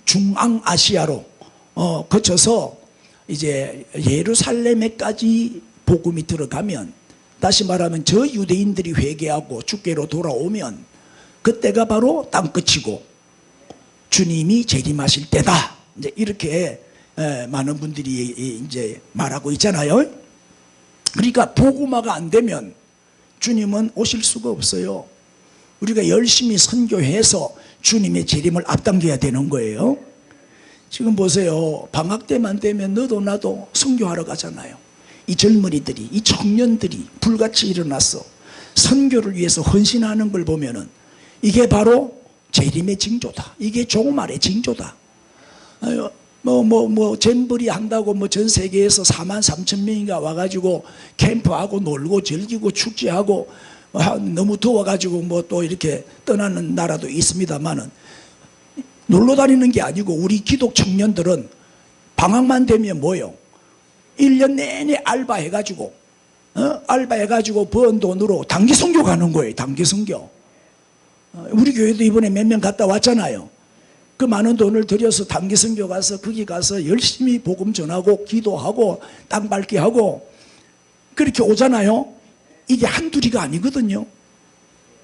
중앙아시아로 거쳐서 이제 예루살렘에까지 복음이 들어가면, 다시 말하면 저 유대인들이 회개하고 주께로 돌아오면 그때가 바로 땅끝이고 주님이 재림하실 때다. 이제 이렇게 많은 분들이 이제 말하고 있잖아요. 그러니까 복음화가 안 되면 주님은 오실 수가 없어요. 우리가 열심히 선교해서 주님의 재림을 앞당겨야 되는 거예요. 지금 보세요. 방학 때만 되면 너도 나도 선교하러 가잖아요. 이 젊은이들이, 이 청년들이 불같이 일어나서 선교를 위해서 헌신하는 걸 보면은 이게 바로 재림의 징조다. 이게 종말의 징조다. 잼버리 한다고 전 세계에서 43,000명이가 와가지고 캠프하고 놀고 즐기고 축제하고 너무 더워가지고 또 이렇게 떠나는 나라도 있습니다만은, 놀러 다니는 게 아니고 우리 기독 청년들은 방학만 되면 뭐요? 1년 내내 알바해가지고 번 돈으로 단기 선교 가는 거예요. 단기 선교. 우리 교회도 이번에 몇 명 갔다 왔잖아요. 그 많은 돈을 들여서 단기 선교 가서 거기 가서 열심히 복음 전하고 기도하고 땅 밟기 하고 그렇게 오잖아요. 이게 한둘이가 아니거든요.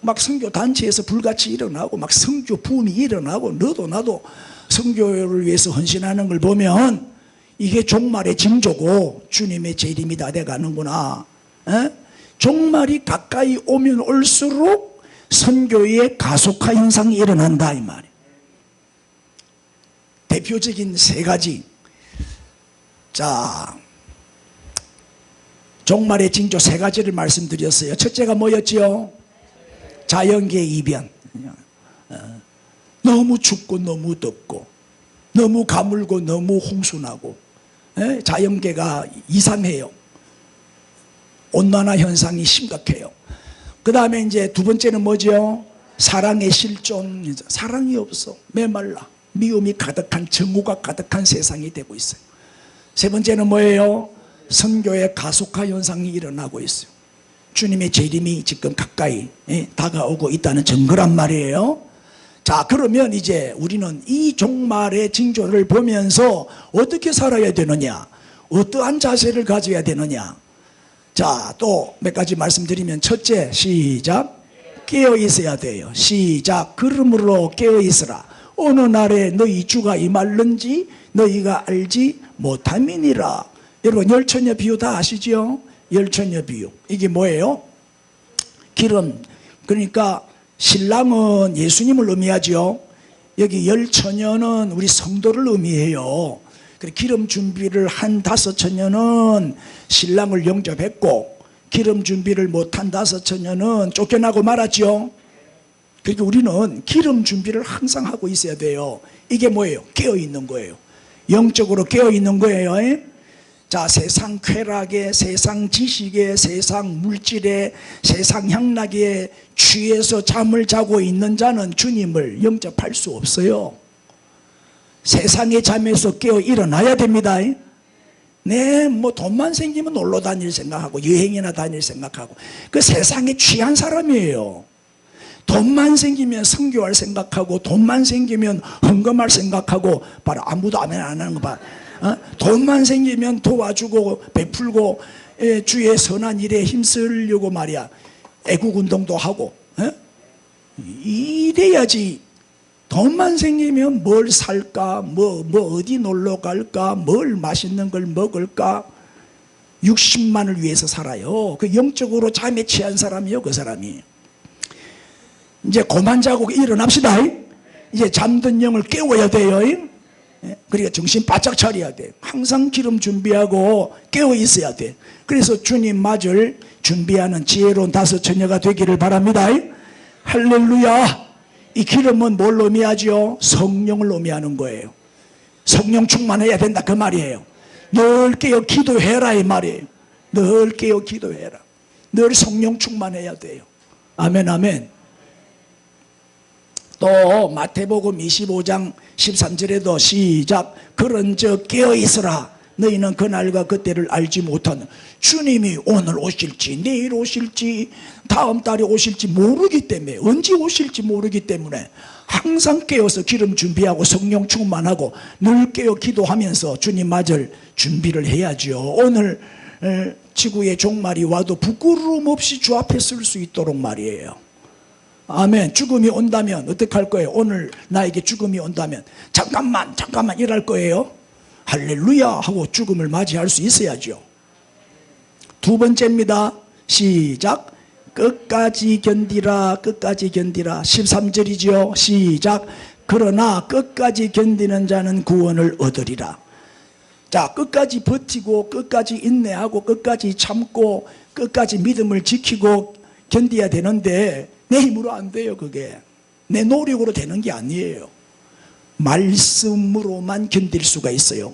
막 선교 단체에서 불같이 일어나고 막 선교 붐이 일어나고 너도 나도 선교를 위해서 헌신하는 걸 보면 이게 종말의 징조고 주님의 재림이 다 돼가는구나. 종말이 가까이 오면 올수록 선교의 가속화 현상이 일어난다 이 말이에요. 대표적인 세 가지. 자, 종말의 징조 세 가지를 말씀드렸어요. 첫째가 뭐였지요? 자연계의 이변. 너무 춥고 너무 덥고 너무 가물고 너무 홍수나고 자연계가 이상해요. 온난화 현상이 심각해요. 그 다음에 이제 두 번째는 뭐죠? 사랑의 실존. 사랑이 없어. 메말라. 미움이 가득한, 증오가 가득한 세상이 되고 있어요. 세 번째는 뭐예요? 선교의 가속화 현상이 일어나고 있어요. 주님의 재림이 지금 가까이 다가오고 있다는 증거란 말이에요. 자, 그러면 이제 우리는 이 종말의 징조를 보면서 어떻게 살아야 되느냐, 어떠한 자세를 가져야 되느냐. 자, 또 몇 가지 말씀드리면, 첫째, 시작. 깨어 있어야 돼요. 시작. 그러므로 깨어 있으라. 어느 날에 너희 주가 임할는지 너희가 알지 못함이니라. 여러분, 열처녀 비유 다 아시죠? 열처녀 비유. 이게 뭐예요? 기름. 그러니까 신랑은 예수님을 의미하죠. 여기 열처녀는 우리 성도를 의미해요. 기름 준비를 한 5처녀는 신랑을 영접했고, 기름 준비를 못한 5처녀는 쫓겨나고 말았죠. 그러니까 우리는 기름 준비를 항상 하고 있어야 돼요. 이게 뭐예요? 깨어있는 거예요. 영적으로 깨어있는 거예요. 자, 세상 쾌락에, 세상 지식에, 세상 물질에, 세상 향락에 취해서 잠을 자고 있는 자는 주님을 영접할 수 없어요. 세상의 잠에서 깨어 일어나야 됩니다. 네, 돈만 생기면 놀러 다닐 생각하고 여행이나 다닐 생각하고, 그 세상에 취한 사람이에요. 돈만 생기면 선교할 생각하고, 돈만 생기면 헌금할 생각하고, 바로 아무도 안 하는 거 봐. 돈만 생기면 도와주고 베풀고 주의 선한 일에 힘쓰려고 말이야. 애국운동도 하고. 이래야지. 돈만 생기면 뭘 살까, 뭐 어디 놀러 갈까, 뭘 맛있는 걸 먹을까, 60만을 위해서 살아요. 그 영적으로 잠에 취한 사람이요, 그 사람이. 이제 그만 자고 일어납시다. 이제 잠든 영을 깨워야 돼요. 그러니까 정신 바짝 차려야 돼. 항상 기름 준비하고 깨어 있어야 돼. 그래서 주님 맞을 준비하는 지혜로운 5처녀가 되기를 바랍니다. 할렐루야. 이 기름은 뭘 의미하죠? 성령을 의미하는 거예요. 성령 충만해야 된다 그 말이에요. 늘 깨어 기도해라 이 말이에요. 늘 깨어 기도해라. 늘 성령 충만해야 돼요. 아멘 아멘. 또 마태복음 25장 13절에도 시작. 그런즉 깨어있으라. 너희는 그날과 그때를 알지 못하는, 주님이 오늘 오실지 내일 오실지 다음 달에 오실지 모르기 때문에, 언제 오실지 모르기 때문에 항상 깨어서 기름 준비하고 성령 충만하고 늘 깨어 기도하면서 주님 맞을 준비를 해야죠. 오늘 지구의 종말이 와도 부끄러움 없이 주 앞에 설 수 있도록 말이에요. 아멘. 죽음이 온다면 어떻게 할 거예요? 오늘 나에게 죽음이 온다면 잠깐만 이럴 거예요. 할렐루야 하고 죽음을 맞이할 수 있어야죠. 두 번째입니다. 시작. 끝까지 견디라. 끝까지 견디라. 13절이죠. 시작. 그러나 끝까지 견디는 자는 구원을 얻으리라. 자, 끝까지 버티고 끝까지 인내하고 끝까지 참고 끝까지 믿음을 지키고 견뎌야 되는데 내 힘으로 안 돼요. 그게 내 노력으로 되는 게 아니에요. 말씀으로만 견딜 수가 있어요.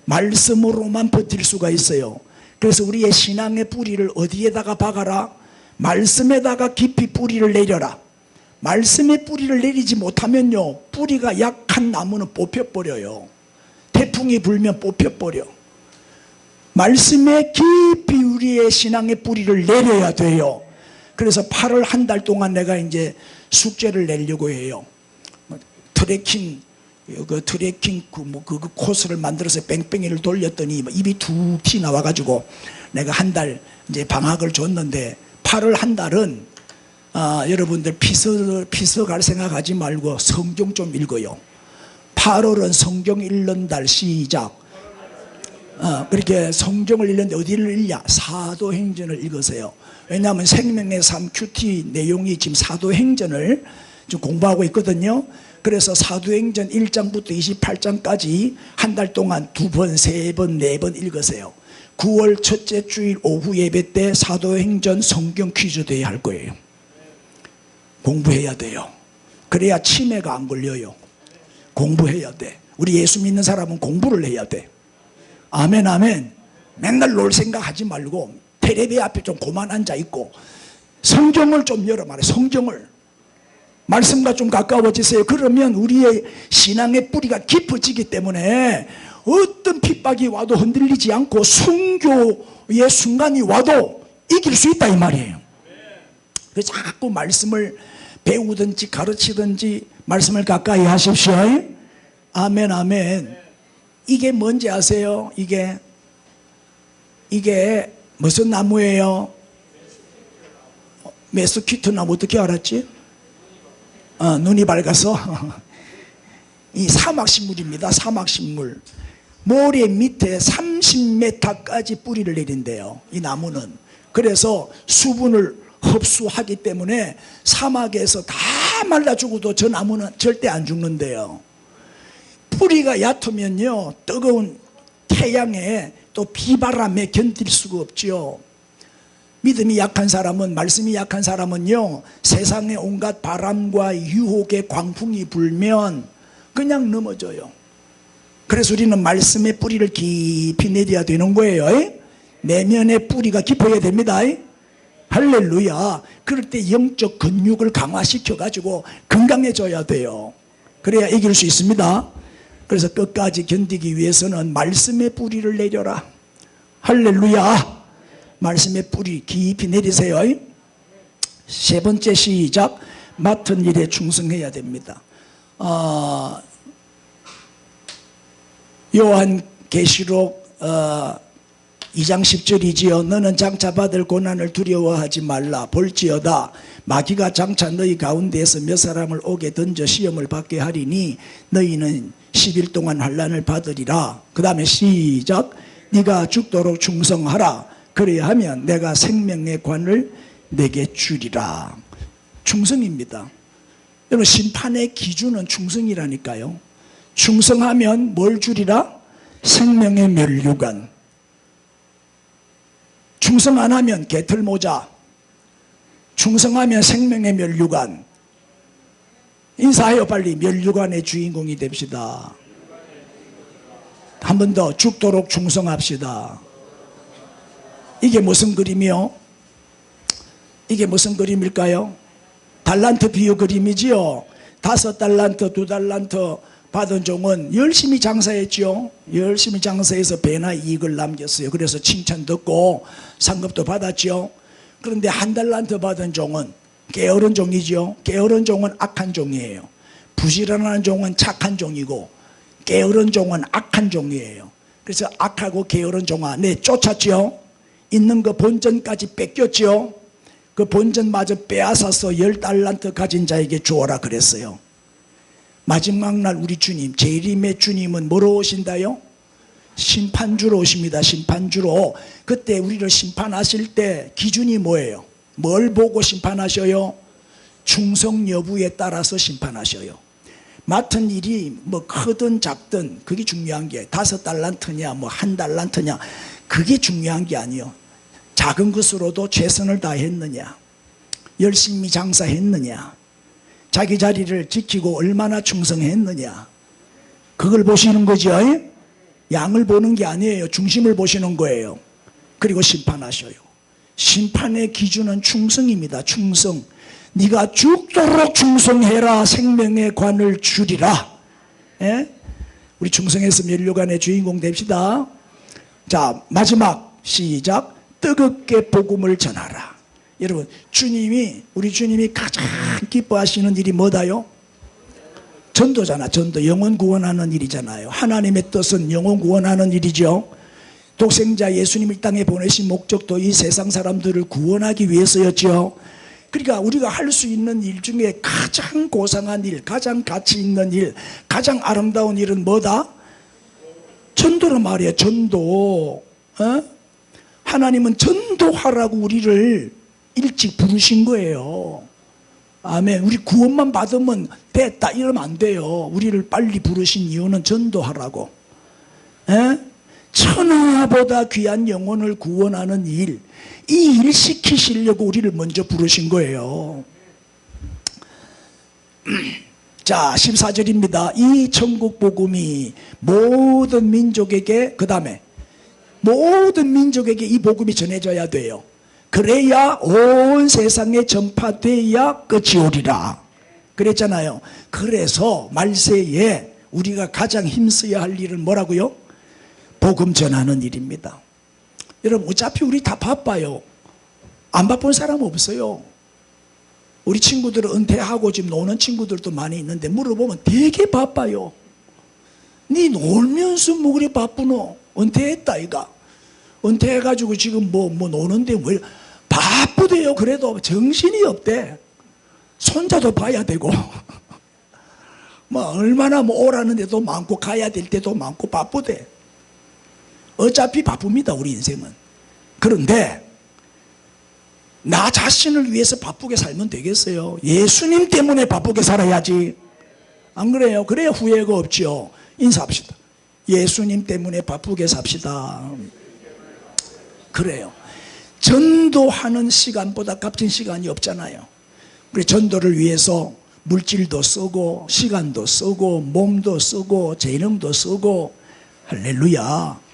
말씀으로만 버틸 수가 있어요. 그래서 우리의 신앙의 뿌리를 어디에다가 박아라? 말씀에다가 깊이 뿌리를 내려라. 말씀의 뿌리를 내리지 못하면요, 뿌리가 약한 나무는 뽑혀버려요. 태풍이 불면 뽑혀버려. 말씀에 깊이 우리의 신앙의 뿌리를 내려야 돼요. 그래서 8월 한 달 동안 내가 이제 숙제를 내려고 해요. 트레킹 그 코스를 만들어서 뺑뺑이를 돌렸더니 입이 툭 튀 나와가지고 내가 한 달 이제 방학을 줬는데, 8월 한 달은 여러분들 피서 갈 생각하지 말고 성경 좀 읽어요. 8월은 성경 읽는 달. 시작. 그렇게 성경을 읽는데 어디를 읽냐? 사도행전을 읽으세요. 왜냐하면 생명의 삶 큐티 내용이 지금 사도행전을 좀 공부하고 있거든요. 그래서 사도행전 1장부터 28장까지 한 달 동안 2번, 3번, 4번 읽으세요. 9월 첫째 주일 오후 예배 때 사도행전 성경 퀴즈 대회 할 거예요. 공부해야 돼요. 그래야 치매가 안 걸려요. 공부해야 돼. 우리 예수 믿는 사람은 공부를 해야 돼. 아멘 아멘. 맨날 놀 생각하지 말고 텔레비 앞에 좀 고만 앉아 있고 성경을 좀 열어 말해. 성경을 말씀과 좀 가까워지세요. 그러면 우리의 신앙의 뿌리가 깊어지기 때문에 어떤 핍박이 와도 흔들리지 않고 순교의 순간이 와도 이길 수 있다 이 말이에요. 그래서 자꾸 말씀을 배우든지 가르치든지 말씀을 가까이 하십시오. 아멘 아멘. 이게 뭔지 아세요? 이게 무슨 나무예요? 메스키트 나무. 어떻게 알았지? 눈이 밝아서 이 사막식물입니다. 사막식물. 모래 밑에 30m까지 뿌리를 내린대요, 이 나무는. 그래서 수분을 흡수하기 때문에 사막에서 다 말라 죽어도 저 나무는 절대 안 죽는데요. 뿌리가 얕으면요, 뜨거운 태양에 또 비바람에 견딜 수가 없죠. 믿음이 약한 사람은, 말씀이 약한 사람은요, 세상의 온갖 바람과 유혹의 광풍이 불면 그냥 넘어져요. 그래서 우리는 말씀의 뿌리를 깊이 내려야 되는 거예요. 내면의 뿌리가 깊어야 됩니다. 할렐루야. 그럴 때 영적 근육을 강화시켜 가지고 건강해져야 돼요. 그래야 이길 수 있습니다. 그래서 끝까지 견디기 위해서는 말씀의 뿌리를 내려라. 할렐루야. 말씀의 뿌리 깊이 내리세요. 세 번째 시작. 맡은 일에 충성해야 됩니다. 요한계시록 2장 10절이지요. 너는 장차 받을 고난을 두려워하지 말라. 볼지어다 마귀가 장차 너희 가운데에서 몇 사람을 옥에 던져 시험을 받게 하리니 너희는 10일 동안 환난을 받으리라. 그 다음에 시작. 네가 죽도록 충성하라. 그래야 하면 내가 생명의 관을 내게 주리라. 충성입니다. 여러분, 심판의 기준은 충성이라니까요. 충성하면 뭘 주리라? 생명의 면류관. 충성 안 하면 개털모자. 충성하면 생명의 면류관. 인사해요 빨리. 면류관의 주인공이 됩시다. 한 번 더. 죽도록 충성합시다. 이게 무슨 그림이요? 이게 무슨 그림일까요? 달란트 비유 그림이지요. 5달란트, 2달란트 받은 종은 열심히 장사했죠. 열심히 장사해서 배나 이익을 남겼어요. 그래서 칭찬 듣고 상급도 받았죠. 그런데 1달란트 받은 종은 게으른 종이죠. 게으른 종은 악한 종이에요. 부지런한 종은 착한 종이고 게으른 종은 악한 종이에요. 그래서 악하고 게으른 종아, 네, 쫓았죠. 있는 거 본전까지 뺏겼죠. 그 본전마저 빼앗아서 10달란트 가진 자에게 주어라 그랬어요. 마지막 날 우리 주님, 재림의 주님은 뭐로 오신다요? 심판주로 오십니다. 심판주로. 그때 우리를 심판하실 때 기준이 뭐예요? 뭘 보고 심판하셔요? 충성 여부에 따라서 심판하셔요. 맡은 일이 뭐 크든 작든 그게 중요한 게 5달란트냐 뭐 1달란트냐 그게 중요한 게 아니에요. 작은 것으로도 최선을 다했느냐, 열심히 장사했느냐, 자기 자리를 지키고 얼마나 충성했느냐, 그걸 보시는 거죠. 양을 보는 게 아니에요. 중심을 보시는 거예요. 그리고 심판하셔요. 심판의 기준은 충성입니다. 충성. 네가 죽도록 충성해라. 생명의 관을 주리라. 예? 우리 충성했으면 멸류관의 주인공 됩시다. 자, 마지막 시작. 뜨겁게 복음을 전하라. 여러분, 우리 주님이 가장 기뻐하시는 일이 뭐다요? 전도잖아. 전도. 영혼 구원하는 일이잖아요. 하나님의 뜻은 영혼 구원하는 일이죠. 독생자 예수님을 이 땅에 보내신 목적도 이 세상 사람들을 구원하기 위해서였죠. 그러니까 우리가 할 수 있는 일 중에 가장 고상한 일, 가장 가치 있는 일, 가장 아름다운 일은 뭐다? 전도란 말이에요. 전도. 하나님은 전도하라고 우리를 일찍 부르신 거예요. 아멘. 우리 구원만 받으면 됐다 이러면 안 돼요. 우리를 빨리 부르신 이유는 전도하라고. 천하보다 귀한 영혼을 구원하는 일, 이 일 시키시려고 우리를 먼저 부르신 거예요. 자, 14절입니다. 이 천국 복음이 모든 민족에게, 그 다음에 모든 민족에게 이 복음이 전해져야 돼요. 그래야 온 세상에 전파되어야 끝이 오리라 그랬잖아요. 그래서 말세에 우리가 가장 힘써야 할 일은 뭐라고요? 복음 전하는 일입니다. 여러분, 어차피 우리 다 바빠요. 안 바쁜 사람 없어요. 우리 친구들은 은퇴하고 지금 노는 친구들도 많이 있는데 물어보면 되게 바빠요. 니 놀면서 뭐 그리 바쁘노? 은퇴했다 이가. 은퇴해가지고 지금 뭐 노는데 왜 바쁘대요. 그래도 정신이 없대. 손자도 봐야 되고 뭐 얼마나 뭐 오라는 데도 많고 가야 될 때도 많고 바쁘대. 어차피 바쁩니다. 우리 인생은. 그런데 나 자신을 위해서 바쁘게 살면 되겠어요? 예수님 때문에 바쁘게 살아야지. 안 그래요? 그래야 후회가 없죠. 인사합시다. 예수님 때문에 바쁘게 삽시다. 그래요. 전도하는 시간보다 값진 시간이 없잖아요. 우리 전도를 위해서 물질도 쓰고 시간도 쓰고 몸도 쓰고 재능도 쓰고 할렐루야.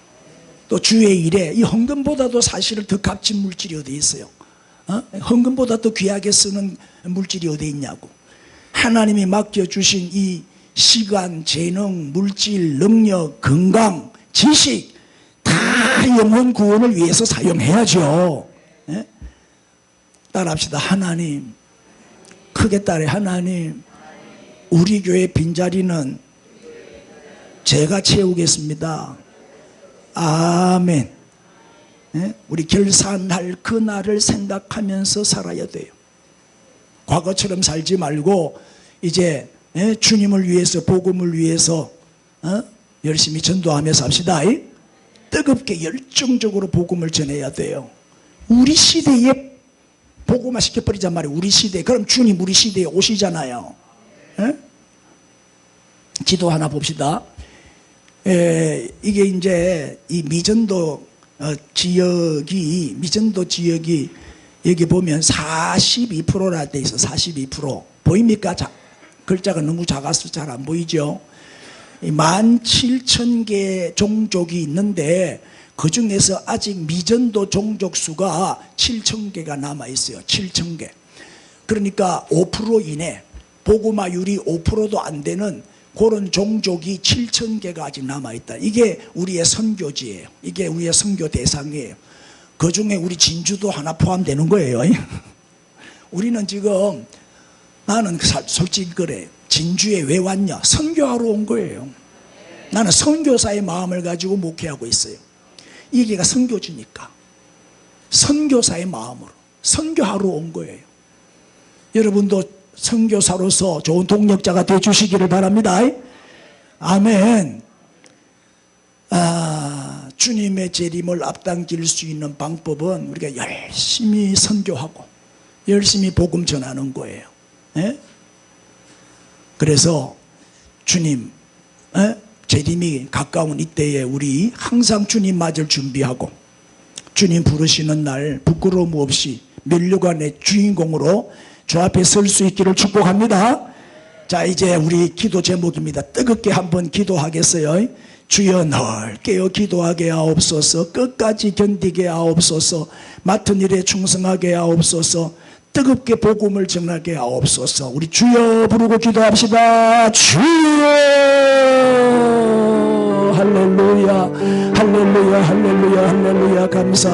또 주의 일에 이 헌금보다도 사실은 더 값진 물질이 어디 있어요? 헌금보다 더 귀하게 쓰는 물질이 어디 있냐고. 하나님이 맡겨주신 이 시간, 재능, 물질, 능력, 건강, 지식 다 영혼 구원을 위해서 사용해야죠. 예? 따라합시다. 하나님, 크게 따라. 하나님, 우리 교회 빈자리는 제가 채우겠습니다. 아멘. 예? 우리 결산할 그날을 생각하면서 살아야 돼요. 과거처럼 살지 말고 이제 주님을 위해서, 복음을 위해서 열심히 전도하며 삽시다. 뜨겁게 열정적으로 복음을 전해야 돼요. 우리 시대에 복음화 시켜버리자 말이에요. 우리 시대. 그럼 주님 우리 시대에 오시잖아요. 지도 하나 봅시다. 이게 이제 이 미전도 지역이 여기 보면 42%라 돼 있어. 42%. 보입니까? 글자가 너무 작아서 잘 안 보이죠? 17,000개 종족이 있는데 그 중에서 아직 미전도 종족 수가 7,000개가 남아있어요. 7,000개. 그러니까 5% 이내, 복음화율이 5%도 안 되는 그런 종족이 7,000개가 아직 남아있다. 이게 우리의 선교지예요. 이게 우리의 선교 대상이에요. 그 중에 우리 진주도 하나 포함되는 거예요. 우리는 지금, 나는 솔직히 그래. 진주에 왜 왔냐? 선교하러 온 거예요. 나는 선교사의 마음을 가지고 목회하고 있어요. 이게가 선교지니까. 선교사의 마음으로 선교하러 온 거예요. 여러분도 선교사로서 좋은 동력자가 되어주시기를 바랍니다. 아멘. 주님의 재림을 앞당길 수 있는 방법은 우리가 열심히 선교하고 열심히 복음 전하는 거예요. 예? 그래서 주님 재림이 가까운 이때에 우리 항상 주님 맞을 준비하고 주님 부르시는 날 부끄러움 없이 면류관의 주인공으로 주 앞에 설 수 있기를 축복합니다. 자, 이제 우리 기도 제목입니다. 뜨겁게 한번 기도하겠어요. 주여 넓게요 기도하게 하옵소서. 끝까지 견디게 하옵소서. 맡은 일에 충성하게 하옵소서. 뜨겁게 복음을 전하게 하옵소서. 우리 주여 부르고 기도합시다. 주여. 할렐루야 할렐루야 할렐루야 할렐루야. 감사